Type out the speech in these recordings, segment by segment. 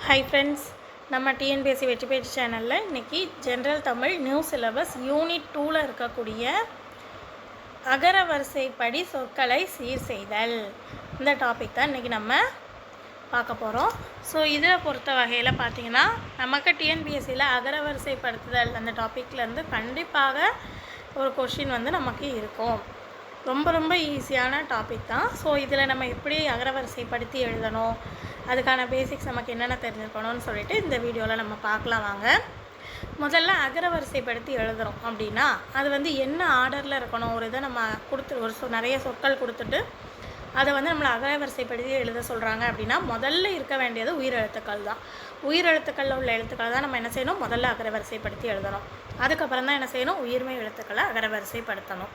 Hi friends, நம்ம TNPSC வெற்றி பேச்சு சேனலில் இன்றைக்கி general Tamil new syllabus unit 2ல் இருக்கக்கூடிய அகர வரிசைப்படி சொற்களை சீர் செய்தல் இந்த டாபிக் தான் இன்றைக்கி நம்ம பார்க்க போகிறோம். ஸோ இதில் பொறுத்த வகையில் பார்த்திங்கன்னா நமக்கு டிஎன்பிஎஸ்சியில் அகர வரிசைப்படுத்துதல் அந்த டாப்பிக்லேருந்து கண்டிப்பாக ஒரு கொஷின் நமக்கு இருக்கும். ரொம்ப ஈஸியான டாபிக் தான். ஸோ இதில் நம்ம எப்படி அகரவரிசைப்படுத்தி எழுதணும், அதுக்கான பேசிக்ஸ் நமக்கு என்னென்ன தெரிஞ்சுக்கணும்னு சொல்லிட்டு இந்த வீடியோவில் நம்ம பார்க்கலாம் வாங்க. முதல்ல அகரவரிசைப்படுத்தி எழுதுகிறோம் அப்படின்னா அது என்ன ஆர்டரில் இருக்கணும். ஒரு இதை நம்ம நிறைய சொற்கள் கொடுத்துட்டு அதை நம்மளை அகரவரிசைப்படுத்தி எழுத சொல்கிறாங்க அப்படின்னா முதல்ல இருக்க வேண்டியது உயிரெழுத்துக்கள் தான். உயிரெழுத்துக்களில் உள்ள எழுத்துக்களை தான் நம்ம என்ன செய்யணும், முதல்ல அகரவரிசைப்படுத்தி எழுதணும். அதுக்கப்புறம் தான் என்ன செய்யணும், உயிர்மை எழுத்துக்களை அகரவரிசைப்படுத்தணும்.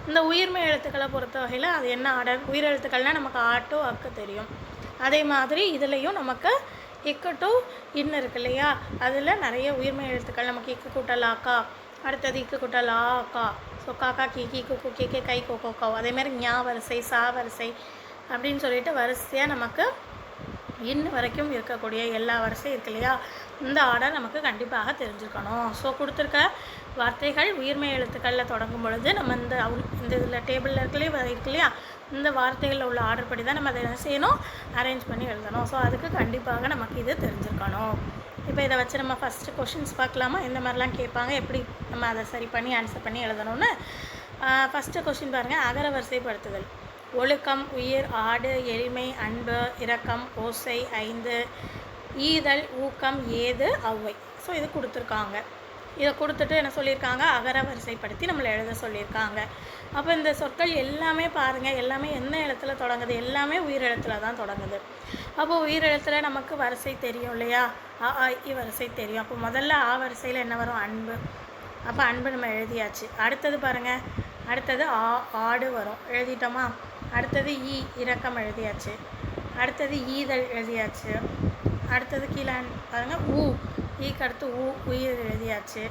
இந்த உயிர்மை எழுத்துக்களை பொறுத்த வகையில் அது என்ன ஆர்டர், உயிரெழுத்துக்கள்னால் நமக்கு ஆட்டோ அக்கு தெரியும். அதே மாதிரி இதுலேயும் நமக்கு இக்கு டு இன்னு இருக்கு இல்லையா, அதில் நிறைய உயிர்மை எழுத்துக்கள் நமக்கு இக்கு கூட்டல் ஆக்கா, அடுத்தது இக்கு கூட்டல் ஆ அக்கா, ஸோ காக்கா கீ குக்கு கே கை கொக்கோ கோ, அதேமாதிரி ஞா வரிசை சா வரிசை அப்படின்னு சொல்லிட்டு வரிசையாக நமக்கு இன்னு வரைக்கும் இருக்கக்கூடிய எல்லா வரிசையும் இருக்கு இல்லையா, இந்த ஆர்டர் நமக்கு கண்டிப்பாக தெரிஞ்சுக்கணும். ஸோ கொடுத்துருக்க வார்த்தைகள் உயிர்மை எழுத்துக்களில் தொடங்கும் பொழுது நம்ம இந்த இதில் டேபிளில் இருக்கு இல்லையா, இந்த வார்த்தைகளில் உள்ள ஆர்டர் படி தான் நம்ம அதை என்ன செய்யணும், அரேஞ்ச் பண்ணி எழுதணும். ஸோ அதுக்கு கண்டிப்பாக நமக்கு இது தெரிஞ்சுக்கணும். இப்போ இதை வச்சு நம்ம ஃபஸ்ட்டு கொஷின்ஸ் பார்க்கலாமா, இந்த மாதிரிலாம் கேட்பாங்க, எப்படி நம்ம அதை சரி பண்ணி ஆன்சர் பண்ணி எழுதணும்னு. ஃபஸ்ட்டு கொஷின் பாருங்கள், அகர வரிசைப்படுத்துதல். ஒழுக்கம், உயிர், ஆடு, எளிமை, அன்பு, இரக்கம், ஓசை, ஐந்து, ஈதல், ஊக்கம், ஏது, ஔவை. ஸோ இது கொடுத்துருக்காங்க. இதை கொடுத்துட்டு என்ன சொல்லியிருக்காங்க, அகர வரிசைப்படுத்தி நம்மளை எழுத சொல்லியிருக்காங்க. அப்போ இந்த சொற்கள் எல்லாமே பாருங்கள், எல்லாமே என்ன எழுத்துல தொடங்குது, எல்லாமே உயிரெழுத்தில் தான் தொடங்குது. அப்போது உயிரெழுத்தில் நமக்கு வரிசை தெரியும் இல்லையா, அ ஆ இ வரிசை தெரியும். அப்போ முதல்ல ஆ வரிசையில் என்ன வரும், அன்பு. அப்போ அன்பு நம்ம எழுதியாச்சு. அடுத்தது பாருங்கள், அடுத்தது ஆடு வரும், எழுதிட்டோமா. அடுத்தது இரக்கம் எழுதியாச்சு. அடுத்தது ஈதல் எழுதியாச்சு. அடுத்தது கீழே பாருங்கள் ஈக்கு அடுத்து உயிர் எழுதியாச்சு.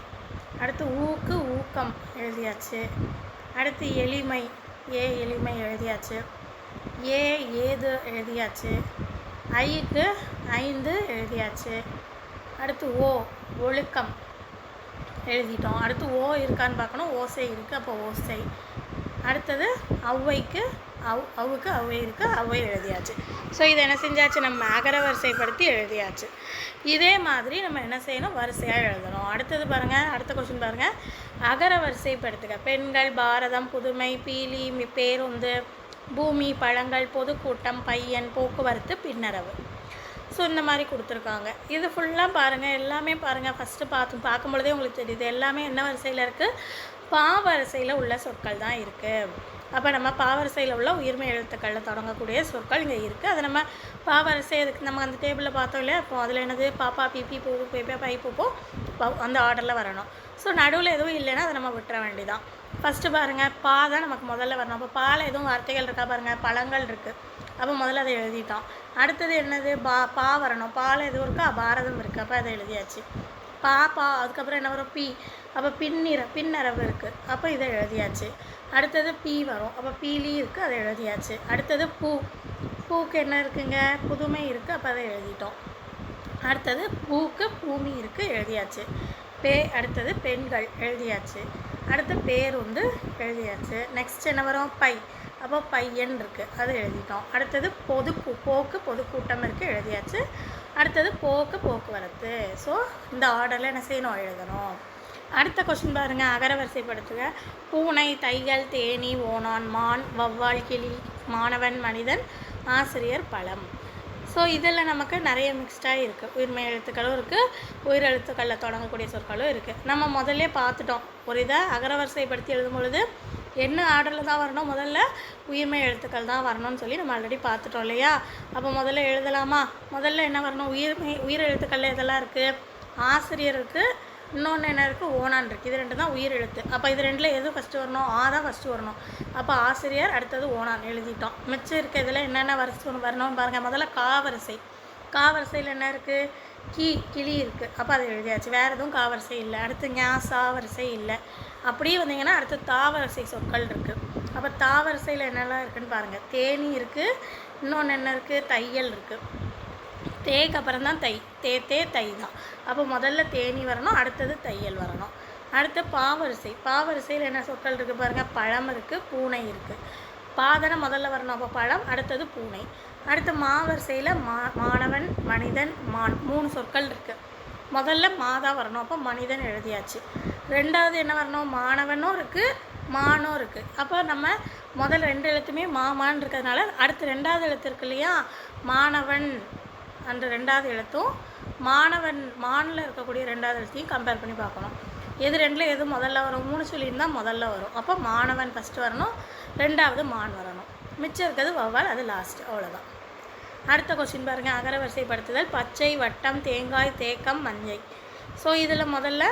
அடுத்து ஊக்கு ஊக்கம் எழுதியாச்சு. அடுத்து எளிமை எளிமை எழுதியாச்சு. ஏது எழுதியாச்சு. ஐக்கு ஐந்து எழுதியாச்சு. அடுத்து ஒழுக்கம் எழுதிட்டோம். அடுத்து இருக்கான்னு பார்க்கணும், ஓசை இருக்குது, அப்போ ஓசை. அடுத்தது ஔவைக்கு அவுக்கு ஔவை இருக்குது, ஔவை எழுதியாச்சு. ஸோ இதை என்ன செஞ்சாச்சு, நம்ம அகர வரிசைப்படுத்தி எழுதியாச்சு. இதே மாதிரி நம்ம என்ன செய்யணும், வரிசையாக எழுதணும். அடுத்தது பாருங்கள், அடுத்த கொஸ்டின் பாருங்கள், அகர வரிசைப்படுத்துக. பெண்கள், பாரதம், புதுமை, பீலி, பேருந்து, பூமி, பழங்கள், பொதுக்கூட்டம், பையன், போக்குவரத்து, பின்னரவு. ஸோ இந்த மாதிரி கொடுத்துருக்காங்க. இது ஃபுல்லாக பாருங்கள், எல்லாமே பாருங்கள். ஃபஸ்ட்டு பார்க்கும் பொழுதே உங்களுக்கு தெரியுது எல்லாமே என்ன வரிசையில் இருக்குது, பாவரிசையில் உள்ள சொற்கள் தான் இருக்குது. அப்போ நம்ம பாவரிசையில் உள்ள உயிர்மை எழுத்துக்களில் தொடங்கக்கூடிய சொற்கள் இங்கே இருக்குது. அதை நம்ம பாவரிசை அதுக்கு நம்ம அந்த டேபிளில் பார்த்தோம் இல்லையா, அப்போ அதில் என்னது பாப்பா, பிபி, பூ, பேப்பா, பை, பூப்போ, அந்த ஆர்டரில் வரணும். ஸோ நடுவில் எதுவும் இல்லைன்னா அதை நம்ம விட்டுற வேண்டியதான். ஃபஸ்ட்டு பாருங்கள், பா தான் நமக்கு முதல்ல வரணும். அப்போ பால் எதுவும் வார்த்தைகள் இருக்கா பாருங்கள், பழங்கள் இருக்குது, அப்போ முதல்ல அதை எழுதிட்டோம். அடுத்தது என்னது, பா வரணும். பால் எதுவும் இருக்கா, பாரதம் இருக்குது, அப்போ அதை எழுதியாச்சு. பா அதுக்கப்புறம் என்ன வரும், பி, அப்போ பின்னரவு இருக்குது, அப்போ இதை எழுதியாச்சு. அடுத்தது பி வரும், அப்போ பீலி இருக்குது, அதை எழுதியாச்சு. அடுத்தது பூக்கு என்ன இருக்குங்க, புதுமை இருக்குது, அப்போ அதை எழுதிட்டோம். அடுத்தது பூக்கு பூமி இருக்குது, எழுதியாச்சு. அடுத்தது பெண்கள் எழுதியாச்சு. அடுத்து பேருந்து எழுதியாச்சு. நெக்ஸ்ட் என்ன வரும், பை, அப்போ பையன் இருக்குது, அதை எழுதிட்டோம். அடுத்தது போக்கு பொதுக்கூட்டம் இருக்குது, எழுதியாச்சு. அடுத்தது போக்குவரத்து. ஸோ இந்த ஆர்டரில் என்ன செய்யணும், எழுதணும். அடுத்த கொஸ்டின் பாருங்கள், அகர வரிசைப்படுத்துக. பூனை, தையல், தேனி, ஓணான், மான், வவ்வால், கிளி, மாணவன், மனிதன், ஆசிரியர், பழம். ஸோ இதில் நமக்கு நிறைய மிக்ஸ்டாக இருக்குது. உயிர்மை எழுத்துக்களும் இருக்குது, உயிரெழுத்துக்களில் தொடங்கக்கூடிய சொற்களும் இருக்குது. நம்ம முதல்ல பார்த்துட்டோம், ஒரு இதை அகரவரிசைப்படுத்தி எழுதும் பொழுது என்ன ஆர்டரில் தான் வரணும், முதல்ல உயிர்மை எழுத்துக்கள் தான் வரணும்னு சொல்லி நம்ம ஆல்ரெடி பார்த்துட்டோம் இல்லையா. அப்போ முதல்ல எழுதலாமா, முதல்ல என்ன வரணும், உயிர் எழுத்துக்களில் இதெல்லாம் இருக்குது, ஆசிரியர் இருக்குது, இன்னொன்று என்ன இருக்குது, ஓணான் இருக்குது. இது ரெண்டு தான் உயிர் எழுத்து. அப்போ இது ரெண்டில் எது ஃபஸ்ட்டு வரணும், தான் ஃபஸ்ட்டு வரணும். அப்போ ஆசிரியர், அடுத்தது ஓணான் எழுதிட்டோம். மிச்சம் இருக்க இதில் என்னென்ன வரிசை வரணும்னு பாருங்கள். முதல்ல காவரிசையில் என்ன இருக்குது, கிளி இருக்குது, அப்போ அதை எழுதியாச்சு. வேறு எதுவும் காவரிசை இல்லை. அடுத்து சா வரிசை இல்லை. அப்படியே வந்தீங்கன்னா அடுத்து தாவரிசை சொற்கள் இருக்குது. அப்போ தாவரிசையில் என்னெல்லாம் இருக்குதுன்னு பாருங்கள். தேனி இருக்குது, இன்னொன்று என்ன இருக்குது, தையல் இருக்குது. தேக்கு அப்புறம் தான் தை, தே தை தான். அப்போ முதல்ல தேனி வரணும், அடுத்தது தையல் வரணும். அடுத்து பாவரிசை. பாவரிசையில் என்ன சொற்கள் இருக்குது பாருங்கள். பழம் இருக்குது, பூனை இருக்குது. பாதனை முதல்ல வரணும், அப்போ பழம், அடுத்தது பூனை. அடுத்து மாவரிசையில் மாணவன், மனிதன், மான் 3 சொற்கள் இருக்குது. முதல்ல மாதா வரணும், அப்போ மனிதன் எழுதியாச்சு. ரெண்டாவது என்ன வரணும், மாணவனும் இருக்குது, மானும் இருக்குது. அப்போ நம்ம முதல் 2 எழுத்துமே மாமான் இருக்கிறதுனால அடுத்து 2வது எழுத்து இருக்கு இல்லையா, மாணவன் அந்த 2வது எழுத்தும் மாணவன் மானில் இருக்கக்கூடிய 2வது எழுத்தையும் கம்பேர் பண்ணி பார்க்கணும். எது 2ல் எது முதல்ல வரும், 3 சொல்லியிருந்தால் முதல்ல வரும். அப்போ மாணவன் ஃபஸ்ட்டு வரணும், 2வது மான் வரணும். மிச்சம் இருக்கிறது வௌவால், அது லாஸ்ட். அவ்வளோதான். அடுத்த கொஸ்டின் பாருங்கள். அகர வரிசைப்படுத்துதல். பச்சை, வட்டம், தேங்காய், தேக்கம், மஞ்சை. ஸோ இதில் முதல்ல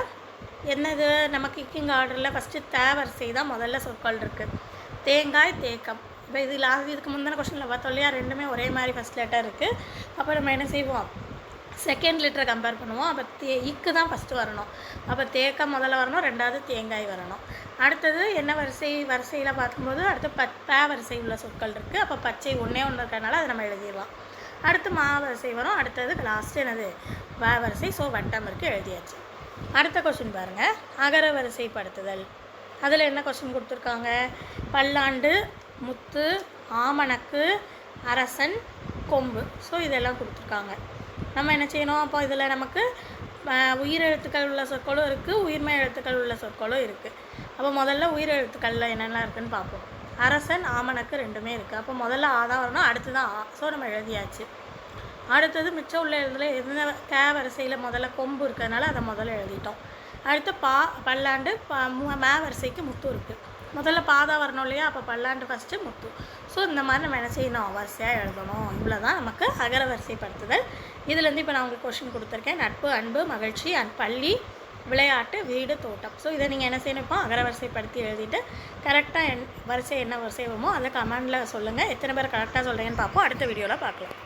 என்னது, நம்ம கிக்கிங் ஆர்டரில் ஃபஸ்ட்டு வரிசை தான் முதல்ல சொற்கள் இருக்குது. தேங்காய், தேக்கம். இப்போ இதுக்கு முந்தின கொஸ்டினில் பார்த்தோம் இல்லையா, ரெண்டுமே ஒரே மாதிரி ஃபஸ்ட் லெட்டர் இருக்குது. அப்போ நம்ம என்ன செய்வோம், செகண்ட் லெட்டரை கம்பேர் பண்ணுவோம். அப்போ இக்கு தான் ஃபஸ்ட்டு வரணும். அப்போ தேக்கம் முதல்ல வரணும், 2வது தேங்காய் வரணும். அடுத்தது என்ன வரிசையில் பார்க்கும்போது அடுத்து வரிசை உள்ள சொற்கள் இருக்குது. அப்போ பச்சை ஒன்றே இருக்கிறதுனால அதை நம்ம எழுதிடலாம். அடுத்து வரிசை வரும், அடுத்தது லாஸ்ட்டு என்னது வரிசை. ஸோ வட்டம் இருக்குது, எழுதியாச்சு. அடுத்த கொஸ்டின் பாருங்கள். அகர வரிசைப்படுத்துதல். அதில் என்ன கொஸ்டின் கொடுத்துருக்காங்க, பல்லாண்டு, முத்து, ஆமணக்கு, அரசன், கொம்பு. ஸோ இதெல்லாம் கொடுத்துருக்காங்க. நம்ம என்ன செய்யணும், அப்போ இதில் நமக்கு உயிரெழுத்துக்கள் உள்ள சொற்களும் இருக்குது, உயிர்மை எழுத்துக்கள் உள்ள சொற்களும் இருக்குது. அப்போ முதல்ல உயிரெழுத்துக்களில் என்னென்ன இருக்குதுன்னு பார்ப்போம். அரசன், ஆமணக்கு ரெண்டுமே இருக்குது. அப்போ முதல்ல ஆ தான் வரணும், அடுத்து தான் ஆ. ஸோ நம்ம எழுதியாச்சு. அடுத்தது மிச்சம் உள்ள எழுதுல எந்த வரிசையில் முதல்ல கொம்பு இருக்கிறதுனால அதை முதல்ல எழுதிட்டோம். அடுத்து பல்லாண்டு, வரிசைக்கு முத்து இருக்குது. முதல்ல பாதா வரணும் இல்லையா, அப்போ பல்லாண்டு ஃபஸ்ட்டு, முத்து. ஸோ இந்த மாதிரி நம்ம என்ன செய்யணும், வரிசையாக எழுதணும். இவ்வளோ தான் நமக்கு அகர வரிசைப்படுத்துதல். இதுலேருந்து இப்போ நான் உங்களுக்கு கொஸ்டின் கொடுத்துருக்கேன். நட்பு, அன்பு, மகிழ்ச்சி, பள்ளி, விளையாட்டு, வீடு, தோட்டம். ஸோ இதை நீங்கள் என்ன செய்யணும், இப்போ அகர வரிசைப்படுத்தி எழுதிட்டு கரெக்டாக வரிசை என்ன வரிசை வருமோ அதை கமெண்டில் சொல்லுங்கள். எத்தனை பேர் கரெக்டாக சொல்கிறீங்கன்னு பார்ப்போம். அடுத்த வீடியோவில் பார்க்கலாம்.